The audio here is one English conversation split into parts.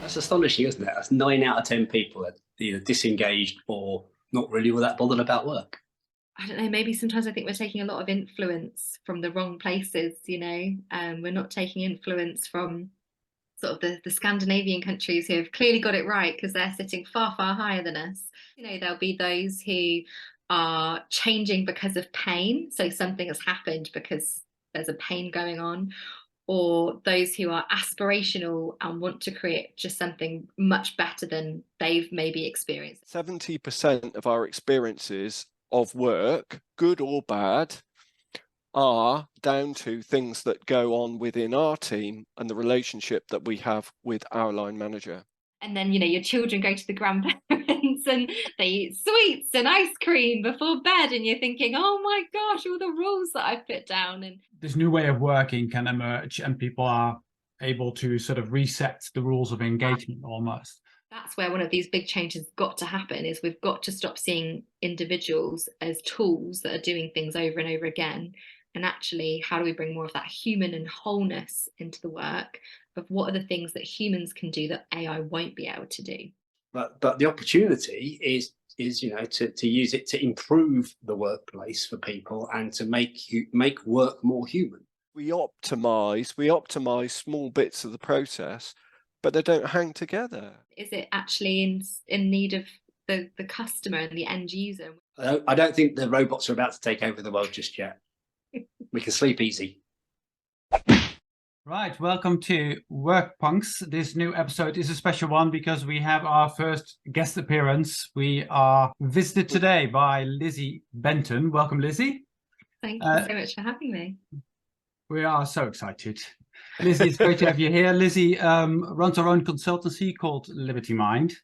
That's astonishing, isn't it? That's 9 out of 10 people are either disengaged or not really all that bothered about work. I don't know, maybe sometimes I think we're taking a lot of influence from the wrong places, we're not taking influence from sort of the Scandinavian countries who have clearly got it right because they're sitting far, far higher than us. There'll be those who are changing because of pain. So something has happened because there's a pain going on, or those who are aspirational and want to create just something much better than they've maybe experienced. 70% of our experiences of work, good or bad, are down to things that go on within our team and the relationship that we have with our line manager. And then, your children go to the grandparents and they eat sweets and ice cream before bed, and you're thinking, oh my gosh, all the rules that I've put down. And this new way of working can emerge and people are able to sort of reset the rules of engagement almost. That's where one of these big changes got to happen, is we've got to stop seeing individuals as tools that are doing things over and over again. And actually, how do we bring more of that human and wholeness into the work of what are the things that humans can do that AI won't be able to do? But the opportunity is to use it to improve the workplace for people and to make work more human. We optimize small bits of the process, but they don't hang together. Is it actually in need of the customer and the end user? I don't think the robots are about to take over the world just yet. We can sleep easy. Right, welcome to Work Punks. This new episode is a special one because we have our first guest appearance. We are visited today by Lizzie Benton. Welcome, Lizzie. Thank you so much for having me. We are so excited. Lizzie, it's great to have you here. Lizzie runs her own consultancy called Liberty Mind,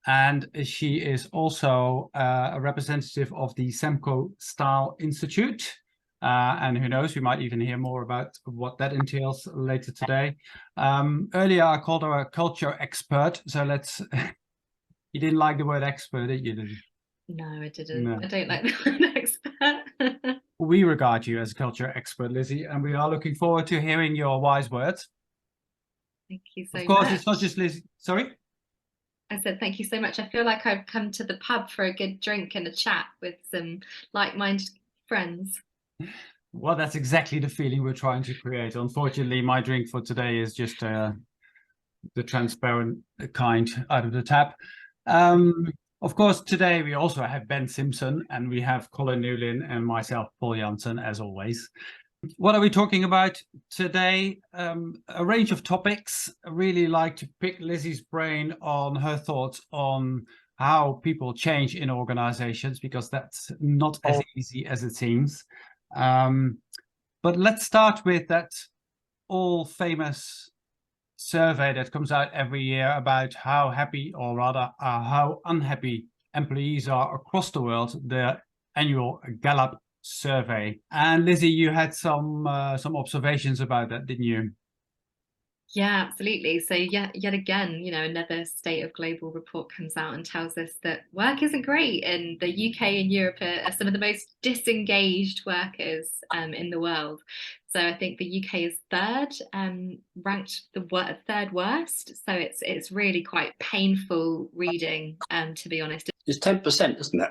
and she is also a representative of the Semco Style Institute. And who knows, we might even hear more about what that entails later today. Earlier, I called her a culture expert. So you didn't like the word expert, did you? No, I didn't. No. I don't like the word expert. We regard you as a culture expert, Lizzie, and we are looking forward to hearing your wise words. Thank you so much. Of course, it's not just Lizzie. Sorry? I said thank you so much. I feel like I've come to the pub for a good drink and a chat with some like-minded friends. Well, that's exactly the feeling we're trying to create. Unfortunately, my drink for today is just the transparent kind out of the tap. Of course, today we also have Ben Simpson, and we have Colin Newlyn and myself, Paul Jansen, as always. What are we talking about today? A range of topics. I really like to pick Lizzie's brain on her thoughts on how people change in organizations, because that's not as easy as it seems. But let's start with that all famous survey that comes out every year about how happy, or rather how unhappy employees are across the world, the annual Gallup survey. And Lizzie, you had some observations about that, didn't you? Yeah, absolutely. So yet again, another State of Global report comes out and tells us that work isn't great, and the UK and Europe are some of the most disengaged workers in the world. So I think the UK is third, ranked the third worst. So it's really quite painful reading, to be honest. It's 10%, isn't it?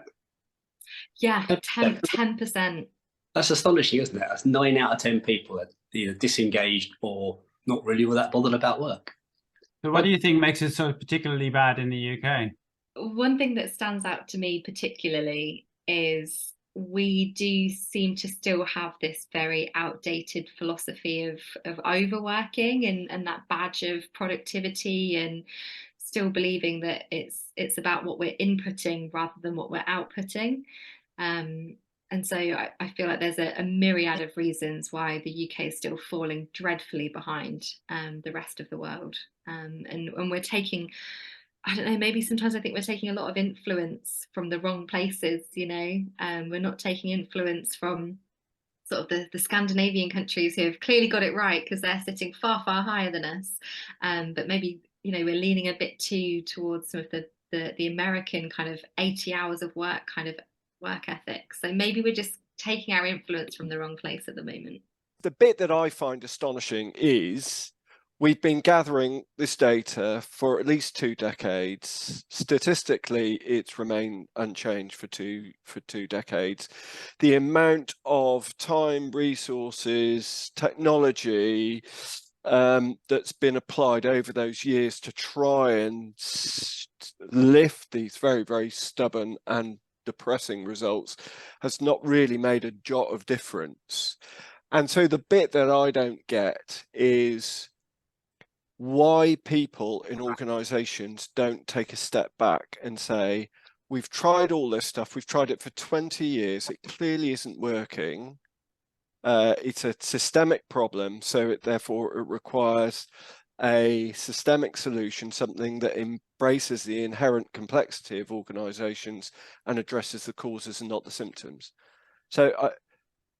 Yeah, 10%. That's astonishing, isn't it? That's 9 out of 10 people are either disengaged or not really all that bothered about work. So what do you think makes it so particularly bad in the UK? One thing that stands out to me particularly is we do seem to still have this very outdated philosophy of overworking and that badge of productivity, and still believing that it's about what we're inputting rather than what we're outputting. And so I feel like there's a myriad of reasons why the UK is still falling dreadfully behind the rest of the world. And we're taking, I don't know, maybe sometimes I think we're taking a lot of influence from the wrong places, we're not taking influence from sort of the Scandinavian countries who have clearly got it right because they're sitting far, far higher than us. But maybe, we're leaning a bit too towards some of the American kind of 80 hours of work kind of work ethic. So maybe we're just taking our influence from the wrong place at the moment. The bit that I find astonishing is we've been gathering this data for at least 2 decades. Statistically, it's remained unchanged for two decades. The amount of time, resources, technology that's been applied over those years to try and lift these very, very stubborn and depressing results has not really made a jot of difference. And so the bit that I don't get is why people in organizations don't take a step back and say, we've tried all this stuff, we've tried it for 20 years, it clearly isn't working. It's a systemic problem, so therefore it requires a systemic solution, something that embraces the inherent complexity of organizations and addresses the causes and not the symptoms. So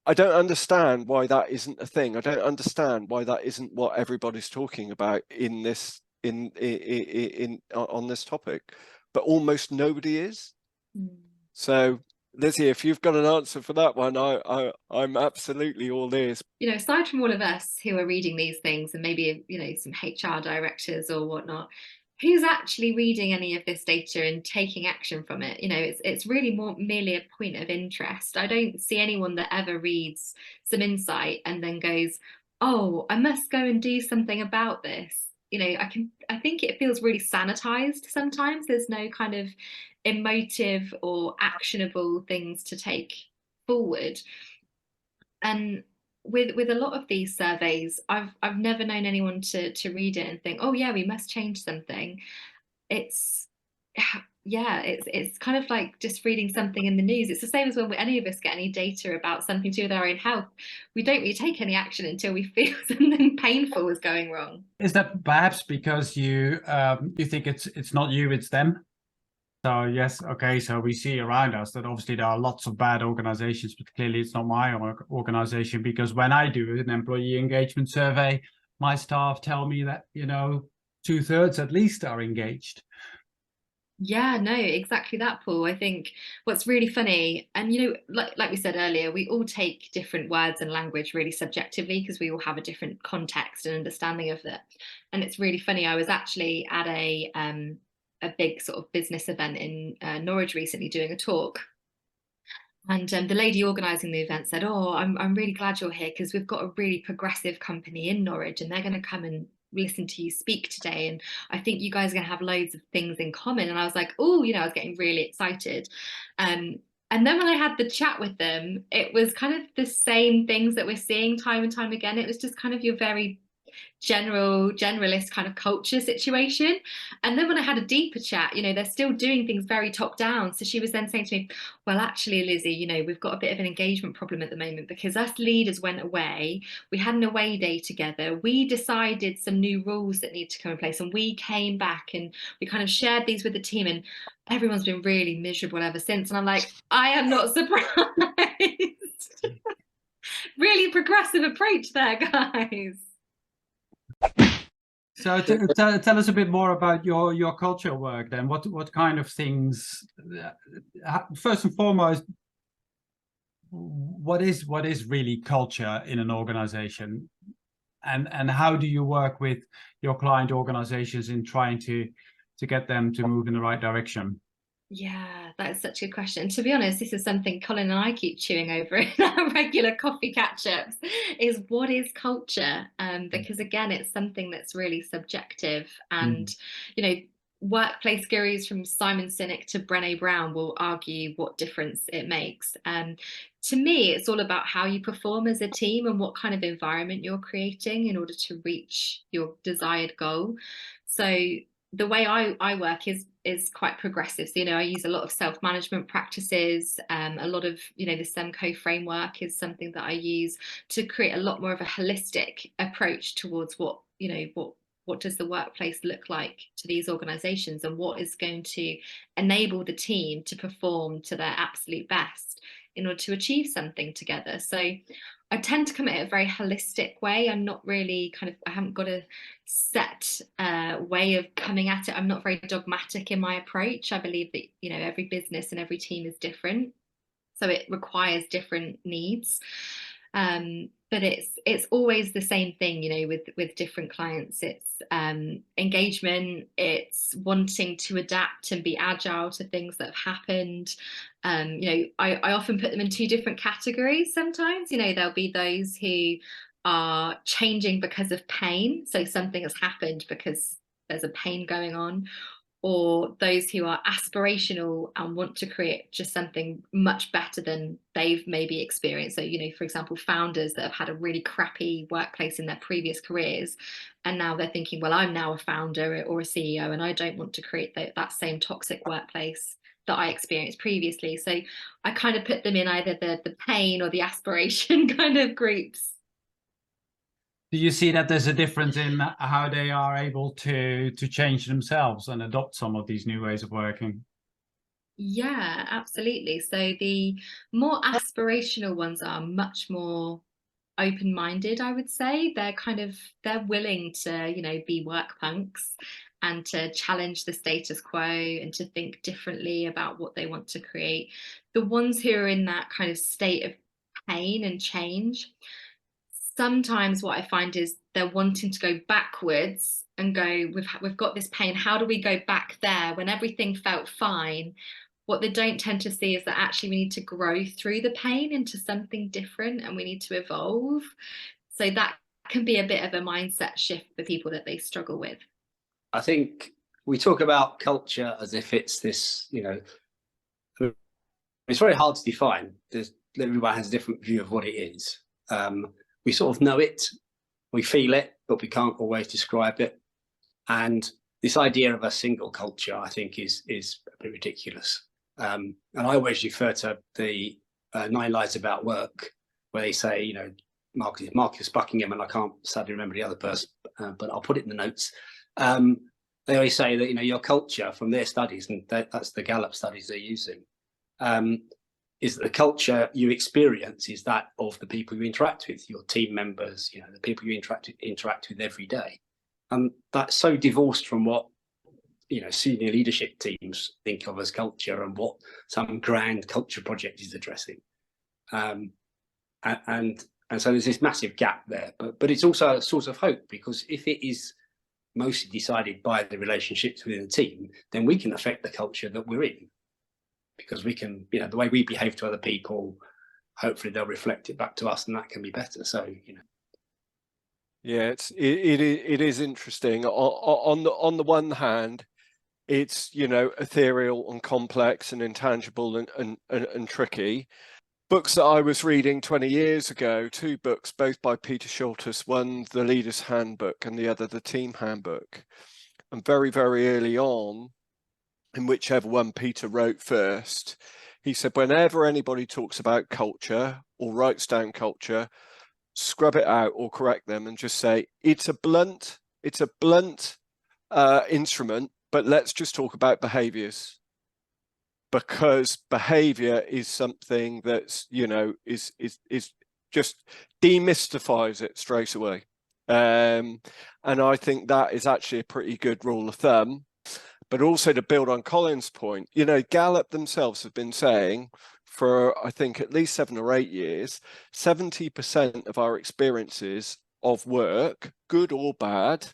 I don't understand why that isn't a thing. I don't understand why that isn't what everybody's talking about in this on this topic, but almost nobody is. So Lizzie, if you've got an answer for that one, I'm absolutely all ears. You know, aside from all of us who are reading these things and maybe, you know, some HR directors or whatnot, who's actually reading any of this data and taking action from it? You know, it's really more merely a point of interest. I don't see anyone that ever reads some insight and then goes, oh, I must go and do something about this. You know, I think it feels really sanitized sometimes. There's no kind of emotive or actionable things to take forward. And with a lot of these surveys, I've never known anyone to read it and think, oh yeah, we must change something. It's kind of like just reading something in the news. It's the same as when any of us get any data about something to do with our own health. We don't really take any action until we feel something painful is going wrong. Is that perhaps because you think it's not you, it's them? So yes, okay, so we see around us that obviously there are lots of bad organizations, but clearly it's not my organization, because when I do an employee engagement survey, my staff tell me that, you know, 2/3 at least are engaged. Yeah, no, exactly that, Paul. I think what's really funny, and you know, like we said earlier, we all take different words and language really subjectively because we all have a different context and understanding of it. And it's really funny. I was actually at a big sort of business event in Norwich recently doing a talk. And the lady organising the event said, oh, I'm really glad you're here because we've got a really progressive company in Norwich and they're going to come and listen to you speak today. And I think you guys are going to have loads of things in common. And I was like, oh, you know, I was getting really excited. And then when I had the chat with them, it was kind of the same things that we're seeing time and time again. It was just kind of your very generalist kind of culture situation. And then when I had a deeper chat, you know, they're still doing things very top down. So she was then saying to me, well, actually, Lizzie, you know, we've got a bit of an engagement problem at the moment because us leaders went away. We had an away day together. We decided some new rules that need to come in place, and we came back and we kind of shared these with the team, and everyone's been really miserable ever since. And I'm like, I am not surprised. Really progressive approach there, guys. So tell us a bit more about your culture work then. What kind of things, first and foremost, what is really culture in an organization, and how do you work with your client organizations in trying to get them to move in the right direction? Yeah, that's such a good question. To be honest, this is something Colin and I keep chewing over in our regular coffee catch-ups, is what is culture? Because again, it's something that's really subjective. And, you know, workplace gurus from Simon Sinek to Brené Brown will argue what difference it makes. To me, it's all about how you perform as a team and what kind of environment you're creating in order to reach your desired goal. So the way I work is quite progressive. So, you know, I use a lot of self-management practices. A lot of, you know, the SEMCO framework is something that I use to create a lot more of a holistic approach towards what, you know, what does the workplace look like to these organizations, and what is going to enable the team to perform to their absolute best in order to achieve something together. So I tend to come at it a very holistic way. I'm not really I haven't got a set way of coming at it. I'm not very dogmatic in my approach. I believe that, you know, every business and every team is different. So it requires different needs. But it's always the same thing, you know, with different clients. It's engagement, it's wanting to adapt and be agile to things that have happened. You know, I often put them in two different categories sometimes. You know, there'll be those who are changing because of pain. So something has happened because there's a pain going on, or those who are aspirational and want to create just something much better than they've maybe experienced. So, you know, for example, founders that have had a really crappy workplace in their previous careers, and now they're thinking, well, I'm now a founder or a CEO, and I don't want to create that same toxic workplace that I experienced previously. So I kind of put them in either the pain or the aspiration kind of groups. Do you see that there's a difference in how they are able to change themselves and adopt some of these new ways of working? Yeah, absolutely. So the more aspirational ones are much more open-minded, I would say. They're willing to, you know, be work punks and to challenge the status quo and to think differently about what they want to create. The ones who are in that kind of state of pain and change, sometimes what I find is they're wanting to go backwards and go, we've got this pain, how do we go back there when everything felt fine? What they don't tend to see is that actually we need to grow through the pain into something different, and we need to evolve. So that can be a bit of a mindset shift for people that they struggle with. I think we talk about culture as if it's this, you know, it's very hard to define. Everyone has a different view of what it is. We sort of know it, we feel it, but we can't always describe it. And this idea of a single culture, I think, is a bit ridiculous. And I always refer to the 9 Lies About Work, where they say, you know, Marcus Buckingham, and I can't sadly remember the other person, but I'll put it in the notes. They always say that, you know, your culture, from their studies, and that's the Gallup studies they're using, is that the culture you experience is that of the people you interact with, your team members, you know, the people you interact with every day. And that's so divorced from what, you know, senior leadership teams think of as culture and what some grand culture project is addressing. And so there's this massive gap there, but it's also a source of hope, because if it is mostly decided by the relationships within the team, then we can affect the culture that we're in, because we can, you know, the way we behave to other people, hopefully they'll reflect it back to us, and that can be better. So, you know. Yeah, it is interesting. On the one hand, it's, you know, ethereal and complex and intangible and tricky. Books that I was reading 20 years ago, 2 books, both by Peter Schultes, one The Leader's Handbook and the other The Team Handbook. And very, very early on, in whichever one Peter wrote first, he said, whenever anybody talks about culture or writes down culture, scrub it out or correct them and just say, it's a blunt instrument, but let's just talk about behaviors. Because behavior is something that's, you know, is just demystifies it straight away. And I think that is actually a pretty good rule of thumb. But also, to build on Colin's point, you know, Gallup themselves have been saying for, I think, at least 7 or 8 years, 70% of our experiences of work, good or bad,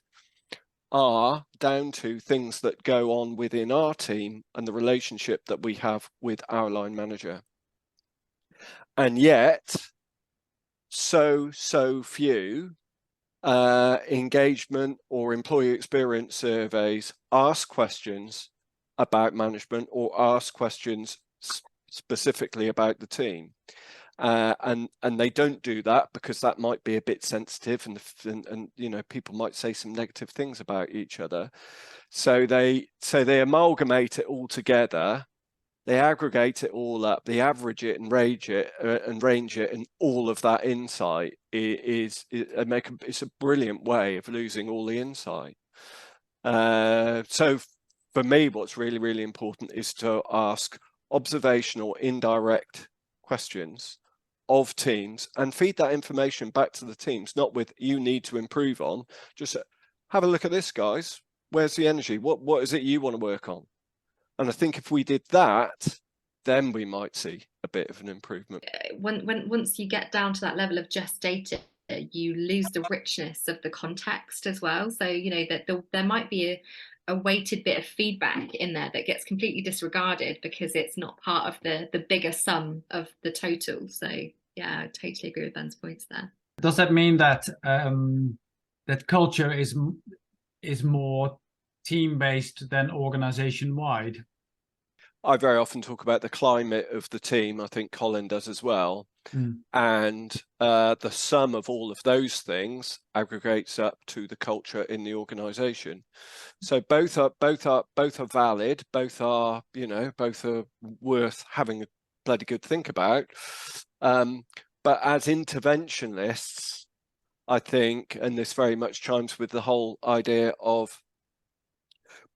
are down to things that go on within our team and the relationship that we have with our line manager. And yet, so few engagement or employee experience surveys ask questions about management or ask questions specifically about the team. And they don't do that because that might be a bit sensitive, and you know, people might say some negative things about each other. So they amalgamate it all together, they aggregate it all up, they average it and range it, and all of that insight it's a brilliant way of losing all the insight. So for me, what's really, really important is to ask observational, indirect questions of teams and feed that information back to the teams, not with you need to improve on, just have a look at this, guys. Where's the energy? What is it you want to work on? And I think if we did that, then we might see a bit of an improvement. Once you get down to that level of just data, you lose the richness of the context as well. So, you know, that there might be a weighted bit of feedback in there that gets completely disregarded because it's not part of the bigger sum of the total. So yeah, I totally agree with Ben's points there. Does that mean that that culture is more team-based than organization-wide? I very often talk about the climate of the team. I think Colin does as well. And the sum of all of those things aggregates up to the culture in the organization. So both are valid, both are, you know, both are worth having a bloody good think about. But as interventionists, I think, and this very much chimes with the whole idea of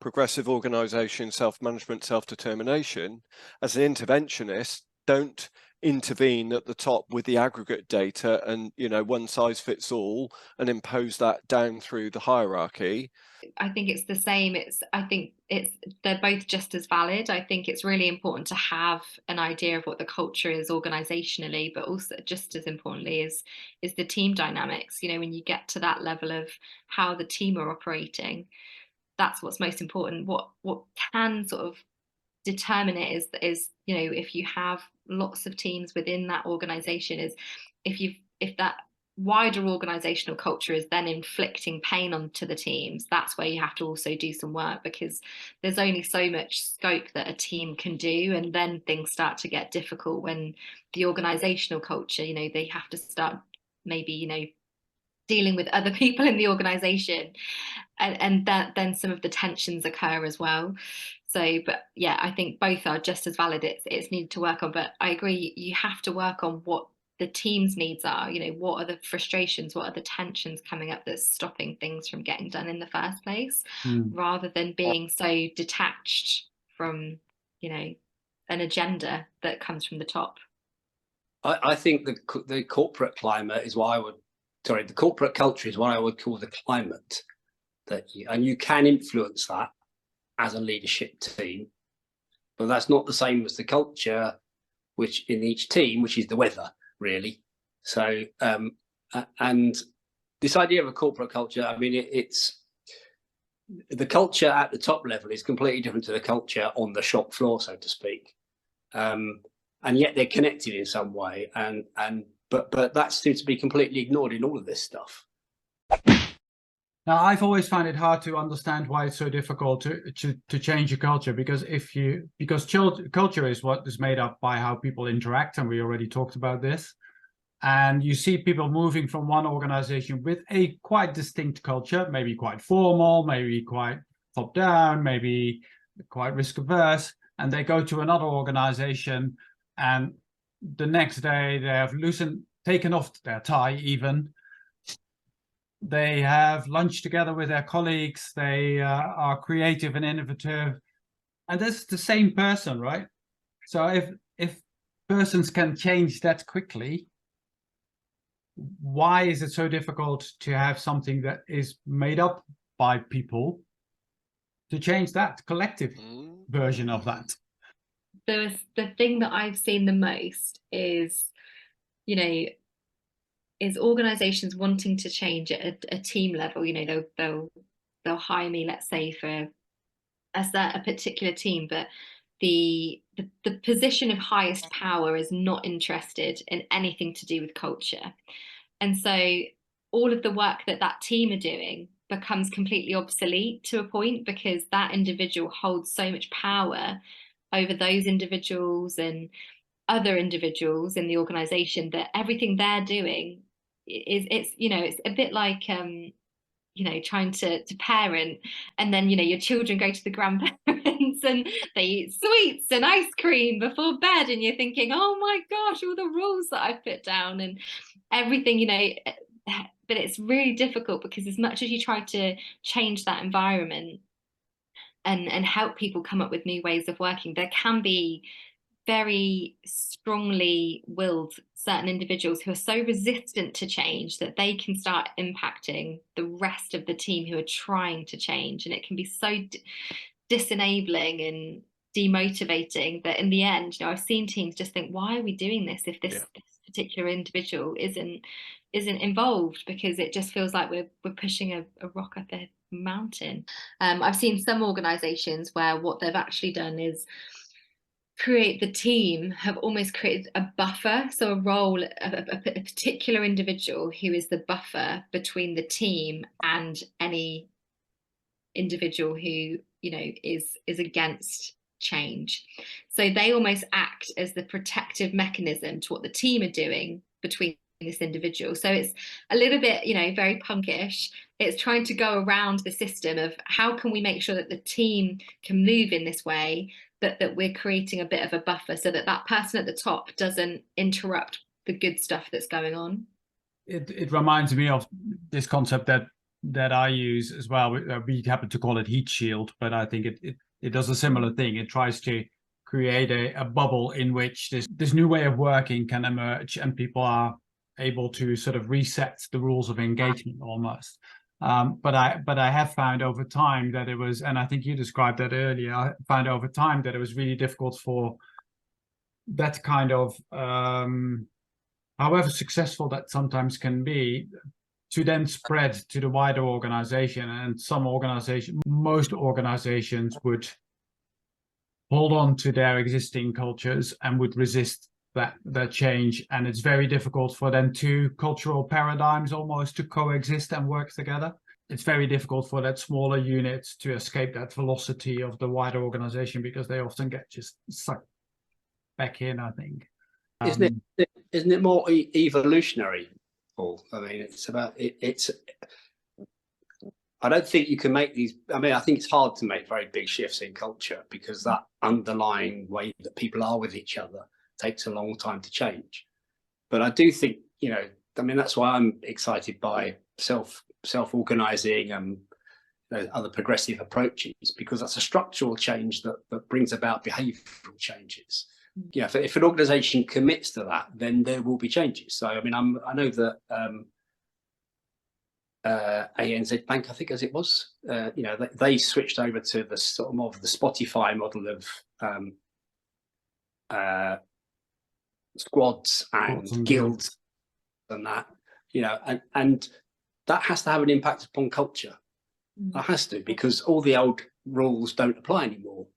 progressive organization, self-management, self-determination, as an interventionist, don't intervene at the top with the aggregate data and, you know, one size fits all and impose that down through the hierarchy. I think it's the same. They're both just as valid. I think it's really important to have an idea of what the culture is organizationally, but also just as importantly is the team dynamics. You know, when you get to that level of how the team are operating, that's what's most important. What can sort of determine it is, you know, if you have lots of teams within that organization, is if that wider organizational culture is then inflicting pain onto the teams, that's where you have to also do some work, because there's only so much scope that a team can do, and then things start to get difficult when the organizational culture, you know, they have to start maybe, you know, dealing with other people in the organization, and that then some of the tensions occur as well. So, but yeah, I think both are just as valid. It's needed to work on, but I agree, you have to work on what the team's needs are. You know, what are the frustrations, what are the tensions coming up that's stopping things from getting done in the first place, rather than being so detached from, you know, an agenda that comes from the top. I think the corporate climate is what the corporate culture is what I would call the climate and you can influence that as a leadership team, but that's not the same as the culture, which in each team, which is the weather, really. So, and this idea of a corporate culture, I mean, it's the culture at the top level is completely different to the culture on the shop floor, so to speak. And yet they're connected in some way, but that seems to be completely ignored in all of this stuff. Now, I've always found it hard to understand why it's so difficult to change a culture, because culture is what is made up by how people interact, and we already talked about this. And you see people moving from one organization with a quite distinct culture, maybe quite formal, maybe quite top down, maybe quite risk averse, and they go to another organization, and the next day they have taken off their tie even. They have lunch together with their colleagues. They are creative and innovative, and that's the same person, right? So if persons can change that quickly, why is it so difficult to have something that is made up by people to change that collective version of that? The thing that I've seen the most is, you know, is organizations wanting to change at a team level. You know, they'll hire me, let's say, for a particular team, but the position of highest power is not interested in anything to do with culture. And so all of the work that team are doing becomes completely obsolete to a point, because that individual holds so much power over those individuals and other individuals in the organization that everything they're doing it's a bit like you know, trying to parent, and then, you know, your children go to the grandparents and they eat sweets and ice cream before bed, and you're thinking, oh my gosh, all the rules that I've put down and everything, you know. But it's really difficult, because as much as you try to change that environment and help people come up with new ways of working, there can be very strongly willed certain individuals who are so resistant to change that they can start impacting the rest of the team who are trying to change, and it can be so disenabling demotivating that in the end, I've seen teams just think, why are we doing this if this particular individual isn't involved, because it just feels like we're pushing a rock up a mountain. I've seen some organizations where what they've actually done is the team have almost created a buffer, so a role, a particular individual who is the buffer between the team and any individual who is against change. So they almost act as the protective mechanism to what the team are doing between this individual. So it's a little bit, very punkish. It's trying to go around the system of how can we make sure that the team can move in this way, but that we're creating a bit of a buffer so that that person at the top doesn't interrupt the good stuff that's going on. It reminds me of this concept that I use as well. We happen to call it heat shield, but I think it does a similar thing. It tries to create a bubble in which this new way of working can emerge, and people are able to sort of reset the rules of engagement almost. But I have found over time that it was, and I think you described that earlier, I found over time that it was really difficult for that kind of, however successful that sometimes can be, to then spread to the wider organization. And most organizations would hold on to their existing cultures and would resist that change. And it's very difficult for then two cultural paradigms almost to coexist and work together. It's very difficult for that smaller unit to escape that velocity of the wider organization, because they often get just sucked back in, I think. Isn't it more evolutionary, Paul? I mean, it's about it's I don't think you can make these. I mean, I think it's hard to make very big shifts in culture, because that underlying way that people are with each other takes a long time to change. But I do think, I mean, that's why I'm excited by self-organizing and other progressive approaches, because that's a structural change that brings about behavioural changes. If an organisation commits to that, then there will be changes. So, I mean, I know that ANZ Bank, I think as it was, they switched over to the sort of more of the Spotify model of squads and guilds and that, and that has to have an impact upon culture. That has to, because all the old rules don't apply anymore.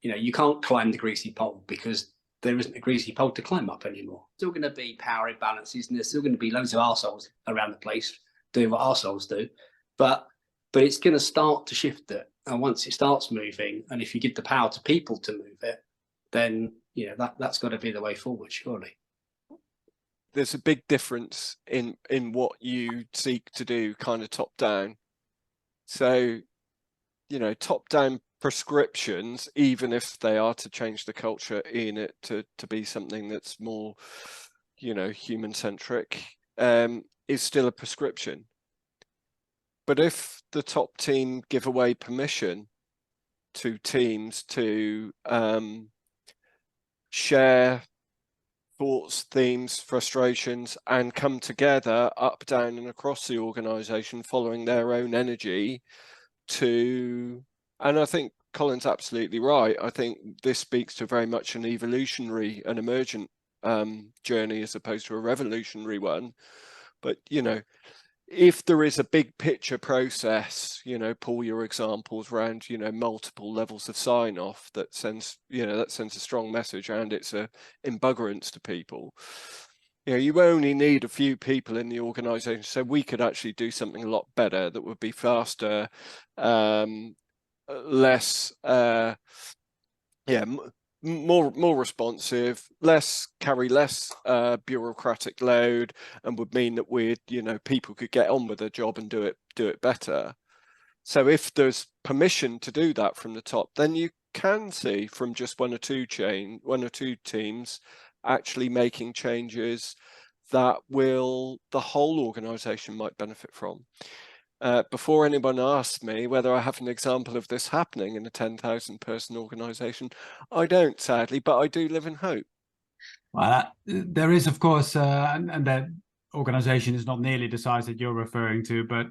You can't climb the greasy pole because there isn't a greasy pole to climb up anymore. Still going to be power imbalances, and there's still going to be loads of arseholes around the place doing what arseholes do, but it's going to start to shift it. And once it starts moving, and if you give the power to people to move it, then that's got to be the way forward, surely. There's a big difference in what you seek to do, kind of top down. So, top down prescriptions, even if they are to change the culture in it to be something that's more, human centric, is still a prescription. But if the top team give away permission to teams to share thoughts, themes, frustrations, and come together up, down, and across the organization, following their own energy and I think Colin's absolutely right. I think this speaks to very much an evolutionary and emergent journey as opposed to a revolutionary one. But, if there is a big picture process, Paul, your examples around, multiple levels of sign off that sends a strong message, and it's a embuggerance to people. You only need a few people in the organization, so we could actually do something a lot better that would be faster, less, more responsive, carry less bureaucratic load, and would mean that people could get on with their job and do it better. So if there's permission to do that from the top, then you can see from just one or two teams actually making changes that the whole organization might benefit from. Before anyone asks me whether I have an example of this happening in a 10,000 person organization, I don't, sadly, but I do live in hope. Well, there is, of course, and that organization is not nearly the size that you're referring to, but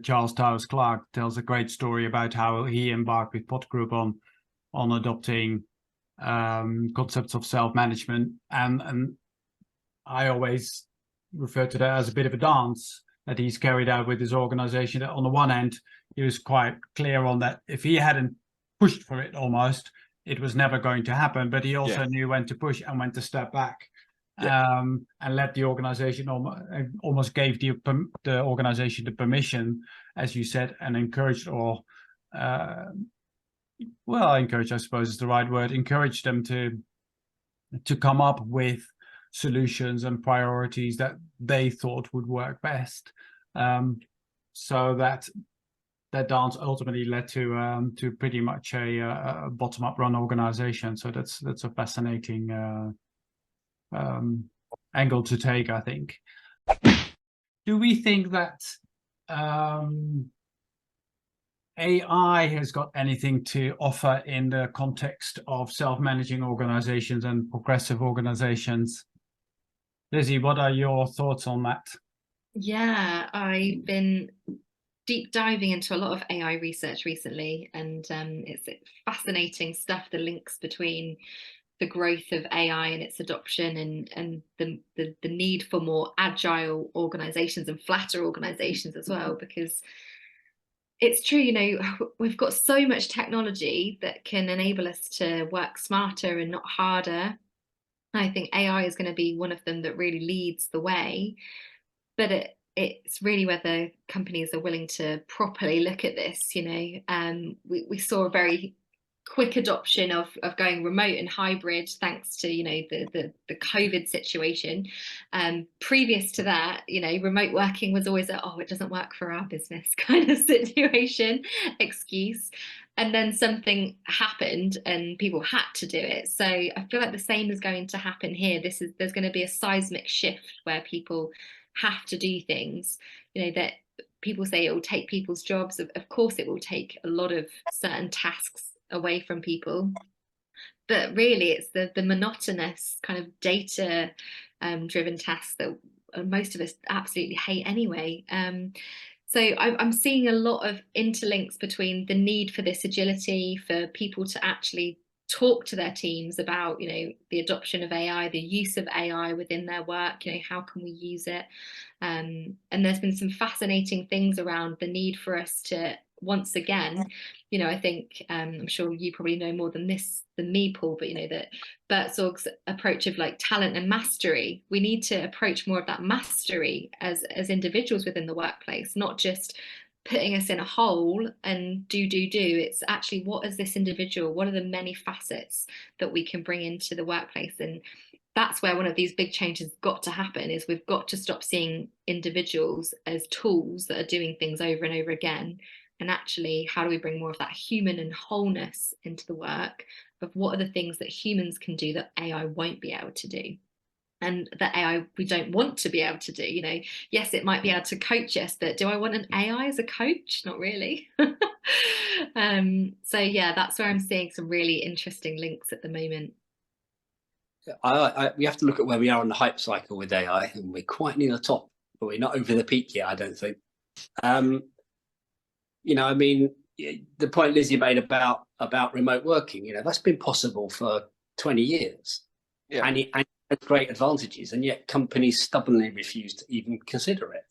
Charles Towers Clarke tells a great story about how he embarked with Pot Group on on adopting concepts of self-management, and I always refer to that as a bit of a dance that he's carried out with his organization. That on the one hand, he was quite clear on that if he hadn't pushed for it almost, it was never going to happen, but he also knew when to push and when to step back. And let the organization almost gave the organization the permission, as you said, and encouraged, or encourage, I suppose is the right word, encourage them to come up with solutions and priorities that they thought would work best. So that dance ultimately led to pretty much a bottom-up run organization. So that's a fascinating angle to take, I think. Do we think that AI has got anything to offer in the context of self-managing organizations and progressive organizations? Lizzie, what are your thoughts on that? Yeah, I've been deep diving into a lot of AI research recently, and it's fascinating stuff, the links between the growth of AI and its adoption, and the need for more agile organizations and flatter organizations as well, because it's true, you know, we've got so much technology that can enable us to work smarter and not harder. I think AI is going to be one of them that really leads the way, but it's really whether companies are willing to properly look at this. You know, we saw a very quick adoption of going remote and hybrid thanks to, you know, the COVID situation. Previous to that, you know, remote working was always a, oh, it doesn't work for our business kind of situation, excuse. And then something happened and people had to do it. So I feel like the same is going to happen here. There's going to be a seismic shift where people have to do things, you know, that people say it will take people's jobs. Of course it will take a lot of certain tasks away from people, but really it's the monotonous kind of data driven tasks that most of us absolutely hate anyway. So I'm seeing a lot of interlinks between the need for this agility, for people to actually talk to their teams about, you know, the adoption of AI, the use of AI within their work, you know, how can we use it? And there's been some fascinating things around the need for us to, once again, you know, I think I'm sure you probably know more than me, Paul, but you know that Buurtzorg's approach of like talent and mastery, we need to approach more of that mastery as individuals within the workplace, not just putting us in a hole and do. It's actually, what is this individual? What are the many facets that we can bring into the workplace? And that's where one of these big changes got to happen, is we've got to stop seeing individuals as tools that are doing things over and over again. And actually, how do we bring more of that human and wholeness into the work of what are the things that humans can do that AI won't be able to do? And that AI we don't want to be able to do. You know, yes, it might be able to coach us, but do I want an AI as a coach? Not really. So yeah, that's where I'm seeing some really interesting links at the moment. We have to look at where we are on the hype cycle with AI, and we're quite near the top, but we're not over the peak yet, I don't think. You know, I mean, the point Lizzie made about remote working, you know, that's been possible for 20 years. Yeah. And it has great advantages, and yet companies stubbornly refuse to even consider it.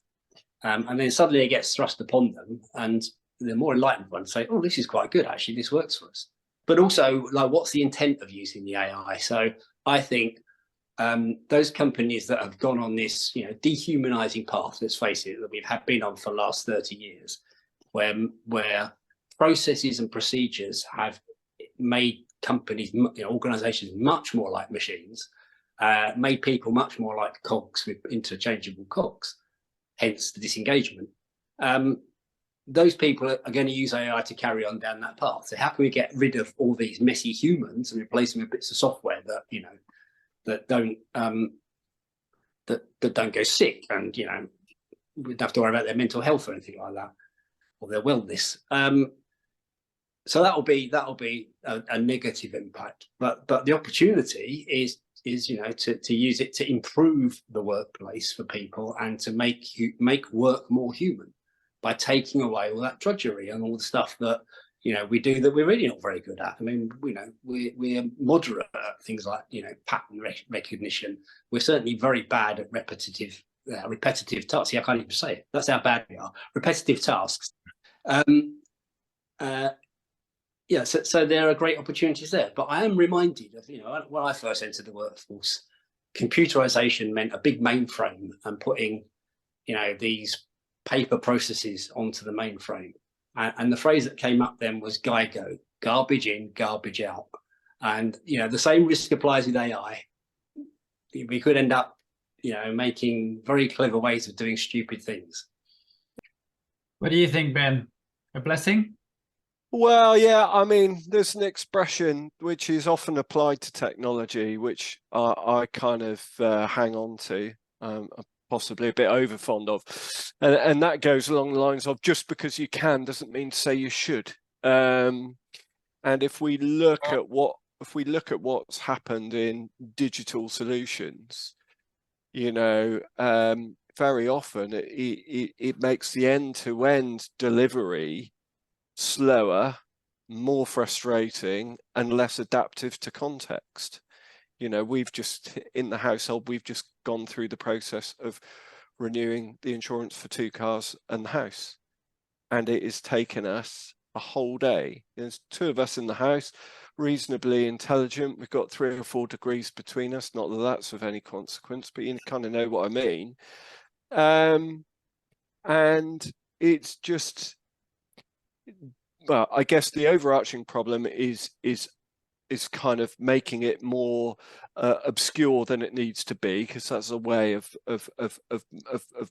And then suddenly it gets thrust upon them, and the more enlightened ones say, oh, this is quite good, actually, this works for us. But also, like, what's the intent of using the AI? So I think those companies that have gone on this, you know, dehumanizing path, let's face it, that we've been on for the last 30 years, where processes and procedures have made companies, you know, organizations much more like machines, made people much more like cogs with interchangeable cogs, hence the disengagement. Those people are going to use AI to carry on down that path. So how can we get rid of all these messy humans and replace them with bits of software that, you know, that don't go sick, and, you know, we don't have to worry about their mental health or anything like that, or their wellness. So that'll be a negative impact. But the opportunity is you know, to use it to improve the workplace for people and to make work more human by taking away all that drudgery and all the stuff that, you know, we do that we're really not very good at. I mean, you know, we're moderate at things like, you know, pattern recognition. We're certainly very bad at repetitive tasks. I can't even say it. That's how bad we are. Repetitive tasks. Yeah, so there are great opportunities there. But I am reminded of, you know, when I first entered the workforce, computerization meant a big mainframe and putting, you know, these paper processes onto the mainframe. And the phrase that came up then was GIGO, garbage in, garbage out. And, you know, the same risk applies with AI. We could end up, you know, making very clever ways of doing stupid things. What do you think, Ben? A blessing? Well, yeah, I mean, there's an expression which is often applied to technology, which I kind of hang on to, possibly a bit over fond of, and that goes along the lines of just because you can doesn't mean to say you should. And if we look at what's happened in digital solutions, you know, very often it makes the end-to-end delivery slower, more frustrating, and less adaptive to context. You know, we've just, in the household, we've just gone through the process of renewing the insurance for 2 cars and the house. And it has taken us a whole day. There's 2 of us in the house, reasonably intelligent. We've got 3 or 4 degrees between us. Not that that's of any consequence, but you kind of know what I mean. And it's just, well, I guess the overarching problem is kind of making it more obscure than it needs to be, because that's a way of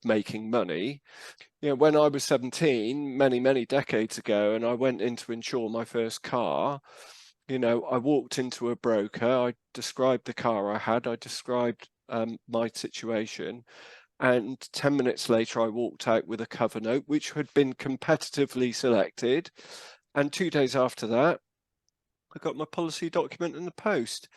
making money. You know, when I was 17, many decades ago, and I went in to insure my first car, you know, I walked into a broker, I described the car I had, I described my situation, and 10 minutes later I walked out with a cover note which had been competitively selected, and 2 days after that I got my policy document in the post.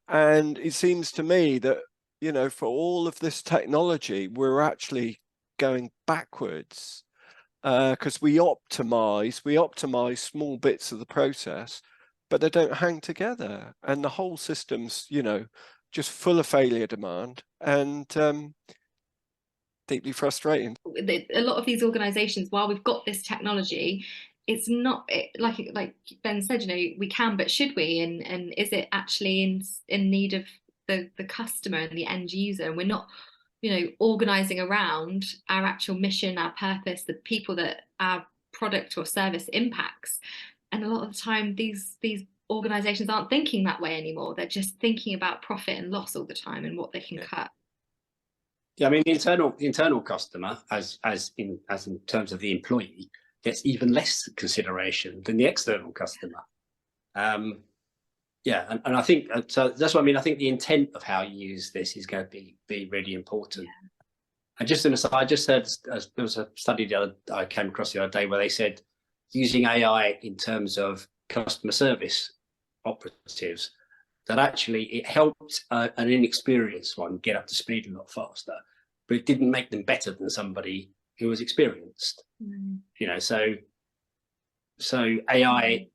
And it seems to me that, you know, for all of this technology, we're actually going backwards, because we optimize small bits of the process, but they don't hang together, and the whole system's, you know, just full of failure demand, and deeply frustrating. A lot of these organizations, while we've got this technology, it's not like Ben said, you know, we can, but should we? And is it actually in need of the customer and the end user? And we're not, you know, organizing around our actual mission, our purpose, the people that our product or service impacts. And a lot of the time, these organizations aren't thinking that way anymore. They're just thinking about profit and loss all the time and what they can cut. Yeah, I mean, the internal customer, as in terms of the employee, gets even less consideration than the external customer. Yeah, and I think so. That's what I mean. I think the intent of how you use this is going to be really important. Yeah. And just an aside, I just heard there was a study I came across the other day where they said using AI in terms of customer service operatives, that actually it helped an inexperienced one get up to speed a lot faster, but it didn't make them better than somebody who was experienced. You know, so AI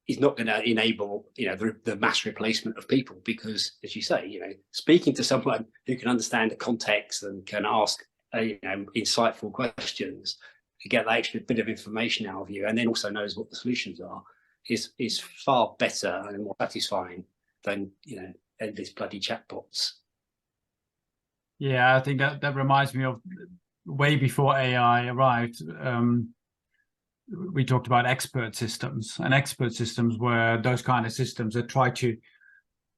is not going to enable, you know, the mass replacement of people, because, as you say, you know, speaking to someone who can understand the context and can ask you know, insightful questions to get that extra bit of information out of you, and then also knows what the solutions are, is far better and more satisfying than, you know, endless bloody chatbots. Yeah, I think that reminds me of way before AI arrived. We talked about expert systems, and expert systems were those kind of systems that try to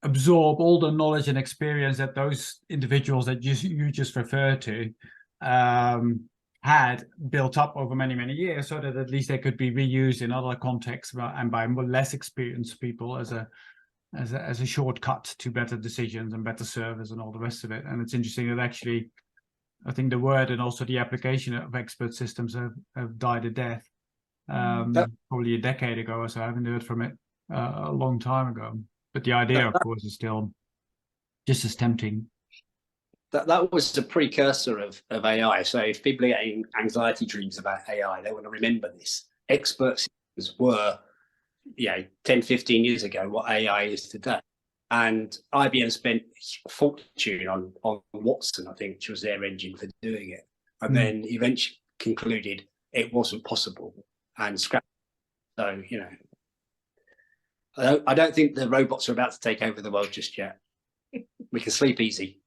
absorb all the knowledge and experience that those individuals that you just referred to had built up over many years, so that at least they could be reused in other contexts and by less experienced people as a shortcut to better decisions and better service and all the rest of it. And it's interesting that actually, I think the word and also the application of expert systems have died a death. Probably a decade ago or so. I haven't heard from it a long time ago. But the idea, of course, is still just as tempting. That was a precursor of AI. So if people are getting anxiety dreams about AI, they want to remember this. Experts were, 10, 15 years ago, what AI is today. And IBM spent a fortune on Watson, I think, which was their engine for doing it. And then eventually concluded it wasn't possible and scrapped. So, I don't think the robots are about to take over the world just yet. We can sleep easy.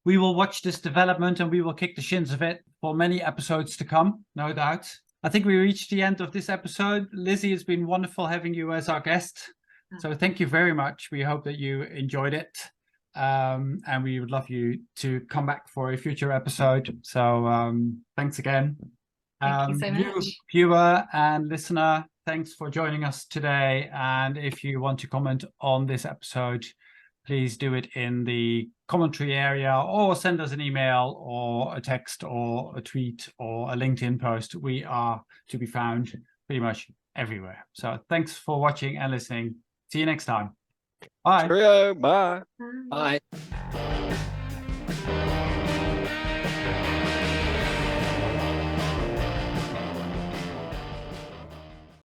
We will watch this development and we will kick the shins of it for many episodes to come, no doubt. I think we reached the end of this episode. Lizzie, it's been wonderful having you as our guest. So thank you very much. We hope that you enjoyed it. And we would love you to come back for a future episode. So thanks again. Thank you so much. Viewer and listener, thanks for joining us today. And if you want to comment on this episode, please do it in the commentary area or send us an email or a text or a tweet or a LinkedIn post. We are to be found pretty much everywhere. So thanks for watching and listening. See you next time. Bye. Cheerio, bye. Bye.